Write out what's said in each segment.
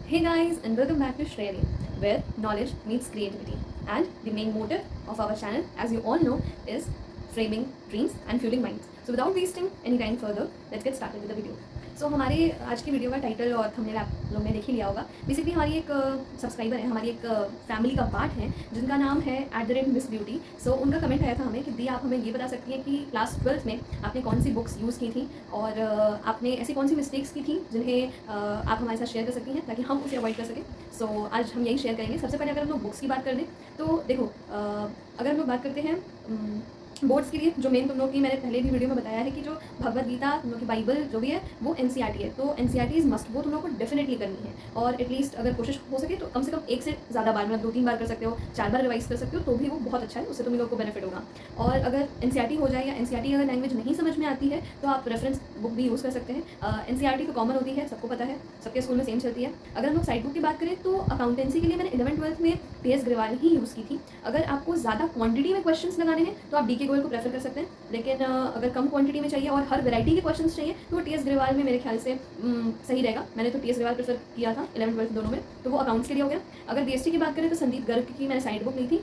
Hey guys, and welcome back to Shreya, where knowledge meets creativity. And the main motive of our channel, as you all know, is framing dreams and fueling minds. So without wasting any time further, let's get started with the video. So हमारे आज की video का title और thumbnail आप लोग ने देख ही लिया होगा. बेसिकली हमारी एक सब्सक्राइबर है, हमारी एक फैमिली का पार्ट है जिनका नाम है @Miss Beauty. सो उनका कमेंट आया था हमें कि दी आप हमें ये बता सकती हैं कि क्लास 12th में आपने कौन सी बुक्स यूज़ की थी और आपने ऐसी कौन सी मिस्टेक्स की थी जिन्हें आप हमारे साथ शेयर कर सकती हैं ताकि हम उसे अवॉइड कर सकें. सो आज हम यही शेयर करेंगे. सबसे पहले अगर हम लोग बुक्स की बात कर दें तो देखो, अगर हम लोग बात करते हैं बोर्ड्स के लिए, जो मेन तुम लोग की मैंने पहले भी वीडियो में बताया है कि जो भगवद गीता, तुम लोग की बाइबल जो भी है वो NCERT है. तो NCERT इज़ मस्ट, वो तुम लोग को डेफिनेटली करनी है. और एटलीस्ट अगर कोशिश हो सके तो कम से कम एक से ज़्यादा बार, मतलब 2-3 बार कर सकते हो, 4 बार रिवाइज कर सकते हो तो भी वो बहुत अच्छा है. उससे तुम लोग को बेनिफिट होगा. और अगर NCERT हो जाए या NCERT अगर लैंग्वेज नहीं समझ में आती है तो आप रेफरेंस बुक भी यूज़ कर सकते हैं. NCERT तो कॉमन होती है, सबको पता है, सबके स्कूल में सेम चलती है. अगर हम लोग साइड बुक की बात करें तो अकाउंटेंसी के लिए मैंने 11th-12th में PS ग्रेवाल ही यूज़ की थी. अगर आपको ज़्यादा क्वांटिटी में क्वेश्चंस लगाने हैं तो आप DK गोयल को प्रेफर कर सकते हैं. लेकिन अगर कम क्वांटिटी में चाहिए और हर वैरायटी के क्वेश्चंस चाहिए तो वो TS ग्रेवाल में मेरे ख्याल से सही रहेगा. मैंने तो TS ग्रेवाल प्रेफर किया था 11th-12th दोनों में, तो वो अकाउंट्स के लिए हो गया. अगर BST की बात करें तो संदीप गर्ग की मैंने साइड बुक ली थी.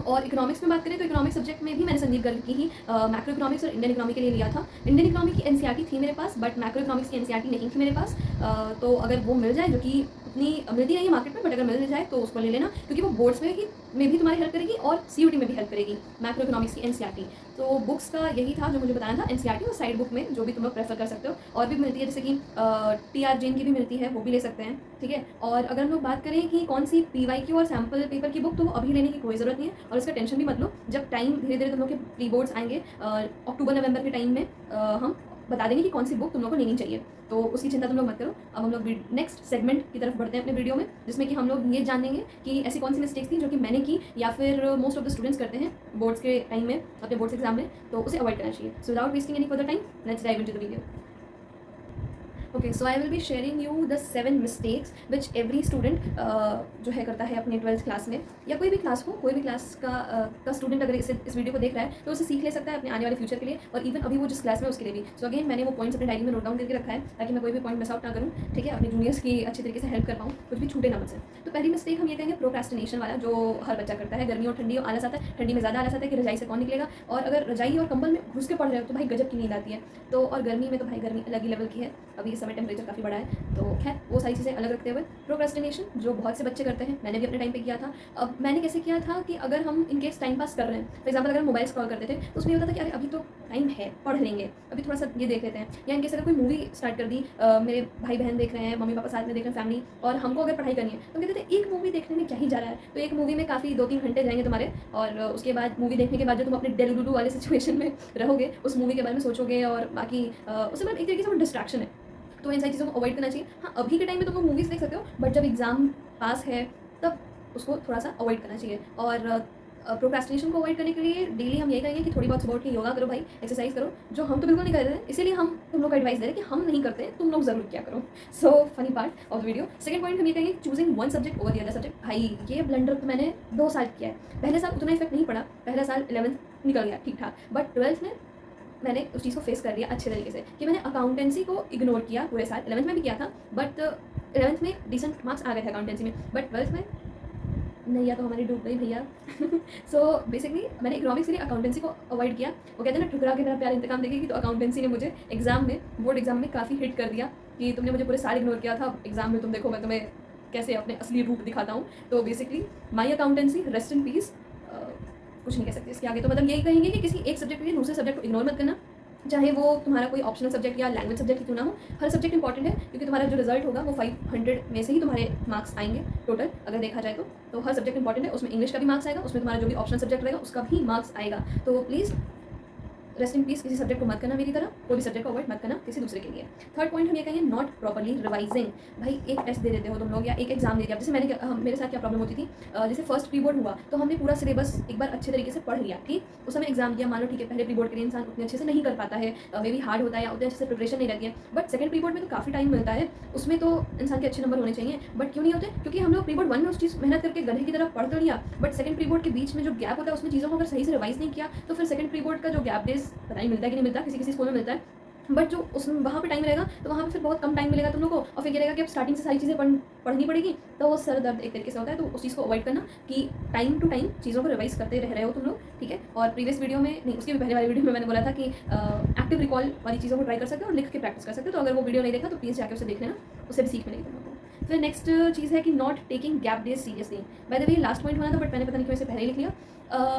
और इकोनॉमिक्स में बात करें तो इकोनॉमिक्स सब्जेक्ट में भी मैंने संदीप गर्ग की ही मैक्रो इकोनॉमिक्स और इंडियन इकोनॉमी के लिए लिया था. इंडियन इकोनॉमी की NCERT थी मेरे पास, बट मैक्रो इकोनॉमिक्स की NCERT नहीं थी मेरे पास. तो अगर वो मिल जाए, जो कि उतनी मिलती नहीं है मार्केट में, बट अगर मिल जाए तो उसको ले लेना, क्योंकि वो बोर्ड्स में भी तुम्हारी हेल्प करेगी और CUT में भी हेल्प करेगी मैक्रो इकोनॉमिक्स की NCERT. तो बुक्स का यही था जो मुझे बताना था. NCERT और साइड बुक में जो भी तुम लोग प्रेफर कर सकते हो. और भी मिलती है, जैसे कि TR जैन की भी मिलती है, वो भी ले सकते हैं. ठीक है. और अगर हम लोग बात करें कि कौन सी PYQ और सैम्पल पेपर की बुक, तो अभी लेने की कोई ज़रूरत नहीं है और इसका टेंशन भी मत लो. जब टाइम धीरे धीरे तुम लोग के प्री बोर्ड्स आएंगे अक्टूबर-नवंबर के टाइम में, हम बता देंगे कि कौन सी बुक तुम लोग को लेनी चाहिए. तो उसकी चिंता तुम लोग मत करो. अब हम लोग नेक्स्ट सेगमेंट की तरफ बढ़ते हैं अपने वीडियो में, जिसमें कि हम लोग ये जानेंगे कि ऐसी कौन सी मिस्टेक्स थी जो कि मैंने की या फिर मोस्ट ऑफ द स्टूडेंट्स करते हैं बोर्ड्स के टाइम में, अपने बोर्ड्स एग्जाम में, तो उसे अवॉइड करना चाहिए. So without wasting any further time, let's dive into the video. Okay, so I will be sharing you the 7 mistakes which every student जो है करता है अपने 12th क्लास में, या कोई भी क्लास हो, कोई भी क्लास का स्टूडेंट अगर इस वीडियो को देख रहा है तो उसे सीख ले सकता है अपने आने वाले फ्यूचर के लिए, और इवन अभी वो जिस क्लास में उसके लिए भी. सो अगेन मैंने वो पॉइंट्स अपने डायरी में नोट डाउन करके रखा है ताकि मैं कोई भी पॉइंट मिस आउट ना करूँ. ठीक है, अपने जूनियर्स की अच्छी तरीके से हेल्प कर पाऊँ, कुछ भी छूटे ना मुझसे. तो पहली मिस्टेक हम ये कहेंगे प्रोक्रेस्टिनेशन वाला, जो हर बच्चा करता है. गर्मी और ठंडी आलस आता है, ठंडी में ज़्यादा आलस आता है कि रजाई से कौन निकलेगा, और अगर रजाई और कंबल में घुस के पड़ रहे हो तो भाई गजब की नींद आती है. तो और गर्मी में तो भाई गर्मी अलग ही लेवल की है. अभी इस समय टेम्परेचर काफ़ी बड़ा है, तो खैर वो सारी चीज़ें अलग रखते हुए प्रोक्रेस्टिनेशन जो बहुत से बच्चे करते हैं, मैंने भी अपने टाइम पे किया था. अब मैंने कैसे किया था कि अगर हम इनकेस टाइम पास कर रहे हैं, फॉर एग्जाम्पल अगर मोबाइल स्क्रॉल करते थे तो उसमें ये होता था कि अरे अभी तो टाइम है, पढ़ लेंगे, अभी थोड़ा सा ये देख लेते हैं. या इनकेस अगर कोई मूवी स्टार्ट कर दी, मेरे भाई बहन देख रहे हैं, मम्मी पापा साथ में देख रहे हैं, फैमिली, और हमको अगर पढ़ाई करनी है तो कहते थे एक मूवी देखने में क्या ही जा रहा है. तो एक मूवी में काफ़ी 2-3 घंटे जाएंगे तुम्हारे, और उसके बाद मूवी देखने के बाद जो तुम अपने डेलुडू वाले सिचुएशन में रहोगे, उस मूवी के बारे में सोचोगे, और बाकी उससे मतलब एक तरीके से वो डिस्ट्रैक्शन है. तो इन सारी चीज़ों को अवॉइड करना चाहिए. हाँ, अभी के टाइम में तुम लोग मूवीज़ देख सकते हो, बट जब एग्ज़ाम पास है तब उसको थोड़ा सा अवॉइड करना चाहिए. और प्रोक्रेस्टिनेशन को अवॉइड करने के लिए डेली हम ये कहेंगे कि थोड़ी बहुत सुबह उठ के योगा करो भाई, एक्सरसाइज करो, जो हम तो बिल्कुल नहीं कर रहे हैं, इसीलिए हम तुम लोग को एडवाइस दे रहे हैं कि हम नहीं करते हैं, तुम लोग ज़रूर क्या करो. So funny part of the video. Second point हम ये कहेंगे choosing one subject over the other subject. भाई ये ब्लंडर तो मैंने 2 साल किया है. पहले साल उतना इफेक्ट नहीं पड़ा, पहला साल 11th निकल गया ठीक ठाक, बट 12th में मैंने उस चीज़ को फेस कर लिया अच्छे तरीके से कि मैंने अकाउंटेंसी को इग्नोर किया पूरे साल. 11th में भी किया था, बट 11th में डिसेंट मार्क्स आ गए थे अकाउंटेंसी में, बट 12th में नैया तो हमारी डूब गई भैया. सो बेसिकली मैंने इकोनॉमिक्स के लिए अकाउंटेंसी को अवॉइड किया. वो कहते हैं ना, ठुकरा के मेरा प्यार इंतकाम देखेगी. तो अकाउंटेंसी ने मुझे एग्जाम में, बोर्ड एग्जाम में काफ़ी हिट कर दिया कि तुमने मुझे पूरे साल इग्नोर किया था, एग्जाम में तुम देखो मैं तुम्हें कैसे अपने असली रूप दिखाता हूँ. तो basically my accountancy, rest in peace. कुछ नहीं कह सकते इसके आगे. तो मतलब यही कहेंगे कि किसी एक सब्जेक्ट के लिए दूसरे सब्जेक्ट को इग्नोर मत करना, चाहे वो तुम्हारा कोई ऑप्शनल सब्जेक्ट या लैंग्वेज सब्जेक्ट ही क्यों ना हो. हर सब्जेक्ट इंपॉर्टेंट है, क्योंकि तुम्हारा जो रिजल्ट होगा वो 500 में से ही तुम्हारे मार्क्स आएंगे टोटल अगर देखा जाए तो हर सब्जेक्ट इंपॉर्टेंट है. उसमें इंग्लिश का भी मार्क्स आएगा, उसमें तुम्हारा जो भी ऑप्शनल सब्जेक्ट रहेगा उसका भी मार्क्स आएगा. तो प्लीज़ रेस्ट इन पीस, किसी सब्जेक्ट को मत करना मेरी तरह, कोई भी सब्जेक्ट को अवॉइड मत करना किसी दूसरे के लिए. थर्ड पॉइंट हम ये कहेंगे नॉट प्रॉपर्ली रिवाइजिंग. भाई एक टेस्ट दे देते हो तुम लोग या एक एग्जाम दे दिया. जैसे मेरे साथ क्या प्रॉब्लम होती थी, जैसे फर्स्ट प्री बोर्ड हुआ तो हमने पूरा सिलेबस एक बार अच्छे तरीके से पढ़ लिया, ठीक, उस समय एग्जाम दिया, मान लो ठीक है, पहले प्री बोर्ड के लिए इंसान उतने अच्छे से नहीं कर पाता है, मे बी हार्ड होता है या उतने अच्छे से प्रिपरेशन नहीं रहती है. बट सेकंड प्री बोर्ड में तो काफ़ी टाइम मिलता है, उसमें तो इंसान के अच्छे नंबर होने चाहिए. बट क्यों नहीं होते? क्योंकि हम लोग प्री बोर्ड 1 में उस चीज़ मेहनत करके गधे की तरह पढ़ तो लिया, बट सेकंड प्री बोर्ड के बीच में जो गैप होता है उसमें चीज़ों को अगर सही से रिवाइज नहीं किया तो फिर सेकंड प्री बोर्ड का जो गैप डेज पता नहीं मिलता है कि नहीं मिलता, किसी किसी स्कूल में मिलता है, बट जो उस वहाँ पे टाइम रहेगा तो वहाँ पे फिर बहुत कम टाइम मिलेगा तुम लोग को, और फिर ये रहेगा कि अब स्टार्टिंग से सारी चीज़ें पढ़नी पड़ेगी, तो वो सर दर्द एक तरीके से होता है। तो उस चीज़ को अवॉइड करना कि टाइम टू टाइम चीज़ों को रिवाइज करते रह रहे हो तुम लोग, ठीक है। और प्रीवियस वीडियो में नहीं, उसकी भी पहले वाली वीडियो में मैंने बोला था कि एक्टिव रिकॉल वाली चीज़ों को ट्राई कर सकते हो और लिख के प्रैक्टिस कर सकते हो। तो अगर वो वीडियो नहीं देखा तो प्लीज़ जाकर उसे देख लेना, उससे भी सीख मिलेगी तुम लोग को। फिर नेक्स्ट चीज़ है कि not taking gap days seriously. By the way last point होना था बट मैंने पता नहीं क्यों इसे पहले ही लिख लिया।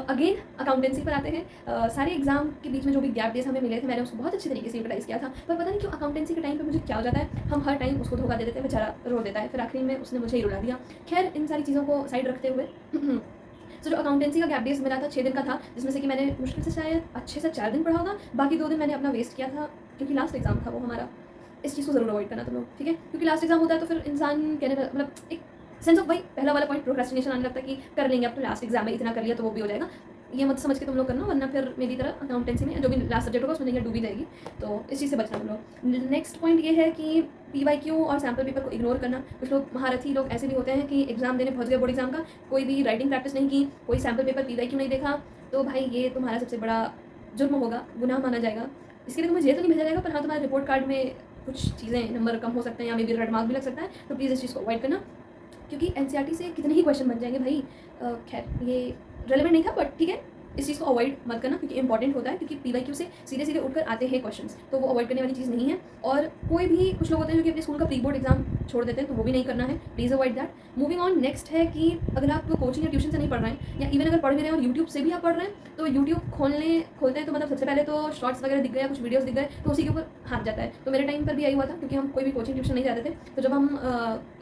अगेन अकाउंटेंसी पर आते हैं। सारे एग्जाम के बीच में जो भी गैप डेज हमें मिले थे मैंने उसको बहुत अच्छे तरीके से यूटिलाइज किया था, पर पता नहीं क्यों अकाउंटेंसी के टाइम पे मुझे क्या हो जाता है, हम हर टाइम उसको धोखा दे देते हैं, बेचारा रो देता है, फिर आखिर में उसने मुझे ही रुला दिया। खैर इन सारी चीज़ों को साइड रखते हुए तो जो अकाउंटेंसी का गैप डेज मिला था 6 दिन का था, जिसमें से कि मैंने मुश्किल से शायद अच्छे से 4 दिन पढ़ा होगा, बाकी 2 दिन मैंने अपना वेस्ट किया था क्योंकि लास्ट एग्जाम था वो हमारा। इस चीज़ को ज़रूर अवॉइड करना तुम लोग, ठीक है, क्योंकि लास्ट एग्जाम होता है तो फिर इंसान कहने मतलब एक सेंस ऑफ वही पहला वाला पॉइंट प्रोक्रेस्टिनेशन आने लगता है कि कर लेंगे, अब तो लास्ट एग्जाम है, इतना कर लिया तो वो भी हो जाएगा। ये मत समझ के तुम लोग करना, वरना फिर मेरी तरह अकाउंटेंसी में जो भी लास्ट सब्जेक्ट होगा उसमें डूबी जाएगी। तो इस चीज़ से बचना तुम लोग। नेक्स्ट पॉइंट ये है कि PYQ और सैम्पल पेपर को इग्नोर करना। कुछ लोग महारथी लोग ऐसे भी होते हैं कि एग्जाम देने पहुंच गए बोर्ड एग्जाम का, कोई भी राइटिंग प्रैक्टिस नहीं की, कोई सैम्पल पेपर PYQ नहीं देखा, तो भाई ये तुम्हारा सबसे बड़ा जुर्म होगा, गुनाह माना जाएगा। इसके लिए तुम्हें जेल तो नहीं भेजा जाएगा, पर हाँ तुम्हारे रिपोर्ट कार्ड में कुछ चीज़ें नंबर कम हो सकते हैं या मे बी रेड मार्क भी लग सकता है। तो प्लीज़ इस चीज़ को अवॉइड करना, क्योंकि NCERT से कितने ही क्वेश्चन बन जाएंगे भाई। खैर ये रेलेवेंट नहीं था बट ठीक है, इस चीज़ को अवॉइड मत करना क्योंकि इंपॉर्टेंट होता है, क्योंकि PYQ से सीधे सीधे उठकर आते हैं क्वेश्चंस, तो वो अवॉइड करने वाली चीज़ नहीं है। और कोई भी कुछ लोग होते हैं जो कि अपने स्कूल का प्री बोर्ड एग्जाम छोड़ देते हैं, तो वो भी नहीं करना है, please avoid that. Moving on, next है कि अगर आप कोचिंग या ट्यूशन से नहीं पढ़ रहे हैं, या इवन अगर पढ़ भी रहे हैं और यूट्यूब से भी आप पढ़ रहे हैं, तो यूट्यूब खोलते हैं तो मतलब सबसे पहले तो शॉर्ट्स वगैरह दिख गए, कुछ वीडियोस दिख गए, तो उसी के ऊपर हाथ जाता है। तो मेरे टाइम पर भी यही हुआ था, क्योंकि हम कोई भी कोचिंग ट्यूशन नहीं जाते थे, तो जब हम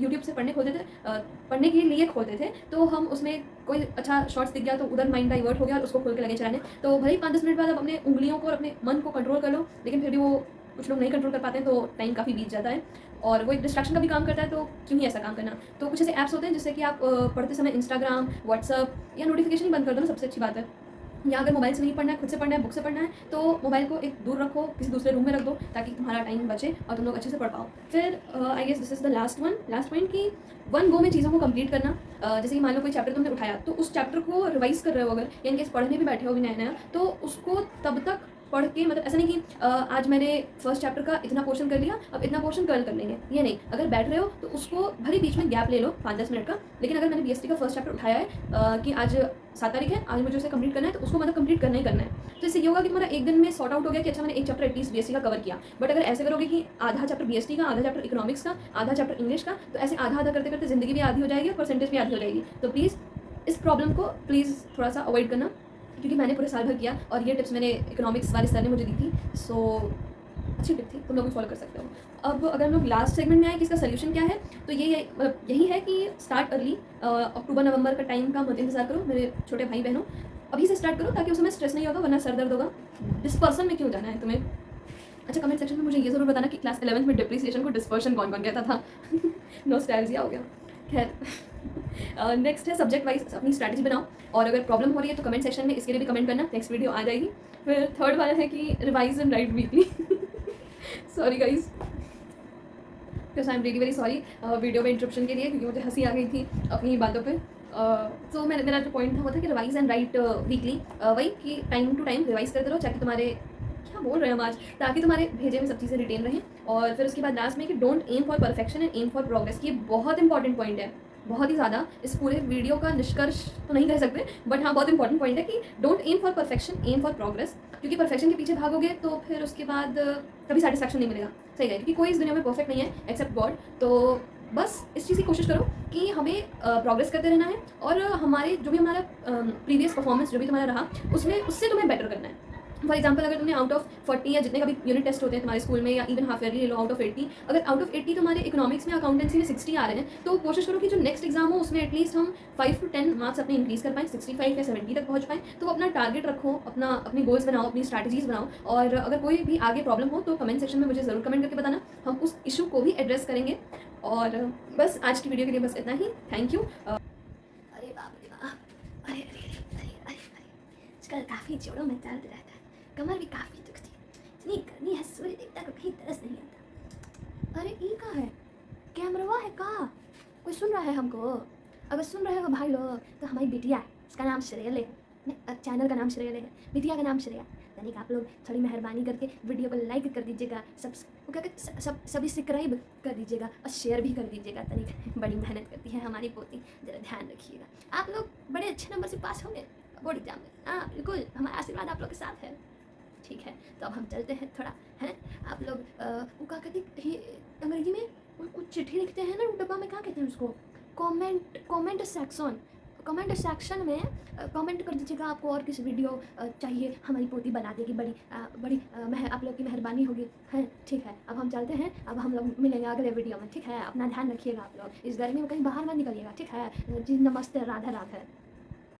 यूट्यूब से पढ़ने खोलते थे, पढ़ने के लिए खोलते थे, तो हम उसमें कोई अच्छा शॉर्ट्स दिख गया तो उधर माइंड डाइवर्ट हो गया और उसको खोल के लगे चलाने। तो भले ही 5-10 मिनट बाद आप अपने उंगलियों को और अपने मन को कंट्रोल कर लो, लेकिन फिर भी वो कुछ लोग नहीं कंट्रोल कर पाते हैं, तो टाइम काफ़ी बीत जाता है और वो एक डिस्ट्रैक्शन का भी काम करता है। तो क्यों ही ऐसा काम करना। तो कुछ ऐसे ऐप्स होते हैं जिससे कि आप पढ़ते समय इंस्टाग्राम, व्हाट्सअप या नोटिफिकेशन ही बंद कर दो ना, सबसे अच्छी बात है। या अगर मोबाइल से नहीं पढ़ना है, खुद से पढ़ना है, बुक से पढ़ना है, तो मोबाइल को एक दूर रखो, किसी दूसरे रूम में रख दो, ताकि तुम्हारा टाइम बचे और तुम लोग अच्छे से पढ़ पाओ। फिर I guess this is the last point कि वन गो में चीज़ों को कंप्लीट करना। जैसे कि मान लो कोई चैप्टर तुमने उठाया, तो उस चैप्टर को रिवाइज कर रहे हो अगर, या इनकेस पढ़ने भी बैठे हो भी नया, तो उसको तब तक पढ़ के, मतलब ऐसा नहीं कि आज मैंने फर्स्ट चैप्टर का इतना पोर्शन कर लिया, अब इतना पोर्शन कल कर लेंगे, ये नहीं। अगर बैठ रहे हो तो उसको भले बीच में गैप ले लो 5-10 मिनट का, लेकिन अगर मैंने BST का फर्स्ट चैप्टर उठाया है कि आज 7 तारीख है, आज मुझे उसे कंप्लीट करना है, तो उसको मतलब कंप्लीट करना ही करना है। तो इससे ये होगा कि तुम्हारा एक दिन में सॉर्ट आउट हो गया कि अच्छा मैंने एक चैप्टर एटलीस्ट BST का कवर किया। बट अगर ऐसे करोगे कि आधा चैप्टर BST का, आधा चैप्टर इकोनॉमिक्स का, आधा चैप्टर इंग्लिश का, तो ऐसे आधा आधा करते करते ज़िंदगी भी आधी हो जाएगी और परसेंटेज भी आधी हो जाएगी। तो प्लीज़ इस प्रॉब्लम को प्लीज़ थोड़ा सा अवॉइड करना, क्योंकि मैंने पूरे साल भर किया और ये टिप्स मैंने इकोनॉमिक्स वाले सर ने मुझे दी थी। सो अच्छी टिप थी, तुम लोग भी फॉलो कर सकते हो। अब अगर हम लोग लास्ट सेगमेंट में आए कि इसका सोल्यूशन क्या है, तो यही है कि स्टार्ट अर्ली। अक्टूबर-नवंबर का टाइम का मत इंतजार करो मेरे छोटे भाई बहनों, अभी से स्टार्ट करो ताकि उस समय स्ट्रेस नहीं होगा, वरना सर दर्द होगा। डिस्पर्सन में क्यों जाना है तुम्हें। अच्छा, कमेंट सेक्शन में मुझे ये ज़रूर बताना कि क्लास 11th में डिप्रिसिएशन को डिस्पर्शन कौन कौन कहता था। नॉस्टैल्जिया हो गया। खैर नेक्स्ट है सब्जेक्ट वाइज अपनी स्ट्रैटेजी बनाओ, और अगर प्रॉब्लम हो रही है तो कमेंट सेक्शन में इसके लिए भी कमेंट करना, नेक्स्ट वीडियो आ जाएगी। फिर थर्ड वाला है कि revise and right weekly. Sorry guys, because I am really very sorry video में इंटरप्शन के लिए, क्योंकि मुझे हंसी आ गई थी अपनी बातों पे। तो मेरा जो पॉइंट था वो था कि रिवाइज एंड राइट वीकली, वही कि टाइम टू टाइम रिवाइज करते रहो, ताकि तुम्हारे क्या बोल रहे हैं हम आज, ताकि तुम्हारे भेजे में सब चीज़ें रिटेन रहें। और फिर उसके बाद लास्ट में कि don't aim for perfection and aim for progress. ये बहुत इंपॉर्टेंट पॉइंट है, बहुत ही ज़्यादा। इस पूरे वीडियो का निष्कर्ष तो नहीं कह सकते, बट हाँ बहुत इंपॉर्टेंट पॉइंट है कि don't aim for perfection, aim for progress. क्योंकि परफेक्शन के पीछे भागोगे तो फिर उसके बाद कभी सेटिस्फैक्शन नहीं मिलेगा। सही है, क्योंकि कोई इस दुनिया में परफेक्ट नहीं है एक्सेप्ट गॉड। तो बस इस चीज़ की कोशिश करो कि हमें प्रोग्रेस करते रहना है, और हमारे जो भी हमारा प्रीवियस परफॉर्मेंस जो भी तुम्हारा रहा उससे तुम्हें बेटर करना है। फॉर एग्जाम्पल, अगर तुमने आउट ऑफ 40 या जितने का भी यूनिट टेस्ट होते हैं तुम्हारे स्कूल में, या इवन हाफ ईयरली ले लो आउट ऑफ 80, अगर आउट ऑफ 80 तुम्हारे इकोनॉमिक्स में, अकाउंटेंसी में 60 आ रहे हैं, तो कोशिश करो कि जो नेक्स्ट एग्जाम हो उसमें एटलीस्ट हम 5 to 10 मार्क्स अपने इंक्रीज कर पाएँ, 65 या 70 तक पहुँच पाएँ। तो अपना टारगेट रखो, अपनी गोल्स बनाओ, अपनी स्ट्रैटेजीज बनाओ, और अगर कोई भी आगे प्रॉब्लम हो तो कमेंट सेक्शन में मुझे ज़रूर कमेंट करके बताना, हम उस इशू को भी एड्रेस करेंगे। और बस आज की वीडियो के लिए बस इतना ही। Thank you. अरे बाप रे बाप, अरे अरे अरे अरे अरे, आजकल काफ़ी जोड़ों में दर्द रहता है, कमर भी काफ़ी दुखती है, इतनी गर्मी है, सूर्य देवता को भी तरस नहीं आता। अरे ई का है, कैमरा है का, कोई सुन रहा है हमको? अगर सुन रहे हो भाई लोग तो हमारी बिटिया है, उसका नाम श्रेया है, चैनल का नाम श्रेया है, बिटिया का नाम श्रेया। तनिक आप लोग थोड़ी मेहरबानी करके वीडियो को लाइक कर दीजिएगा, वो क्या कहते सब्सक्राइब कर दीजिएगा और शेयर भी कर दीजिएगा। तनिक बड़ी मेहनत करती है हमारी पोती, ज़रा ध्यान रखिएगा। आप लोग बड़े अच्छे नंबर से पास होंगे बोर्ड एग्जाम में। हाँ बिल्कुल, हमारा आशीर्वाद आप लोग के साथ है। ठीक है, तो अब हम चलते हैं थोड़ा, हैं आप लोग वो क्या कहते हैं अंग्रेजी में कुछ चिट्ठी लिखते हैं ना डब्बा में, क्या कहते हैं उसको, कमेंट सेक्शन। कमेंट सेक्शन में कमेंट कर दीजिएगा आपको और किस वीडियो चाहिए, हमारी पोती बना देगी। बड़ी आप लोग की मेहरबानी होगी। हैं ठीक है, अब हम चलते हैं, अब हम लोग मिलेंगे अगले वीडियो में। ठीक है, अपना ध्यान रखिएगा आप लोग, इस गर्मी में कहीं बाहर मत निकलिएगा। ठीक है जी, नमस्ते, राधे राधे।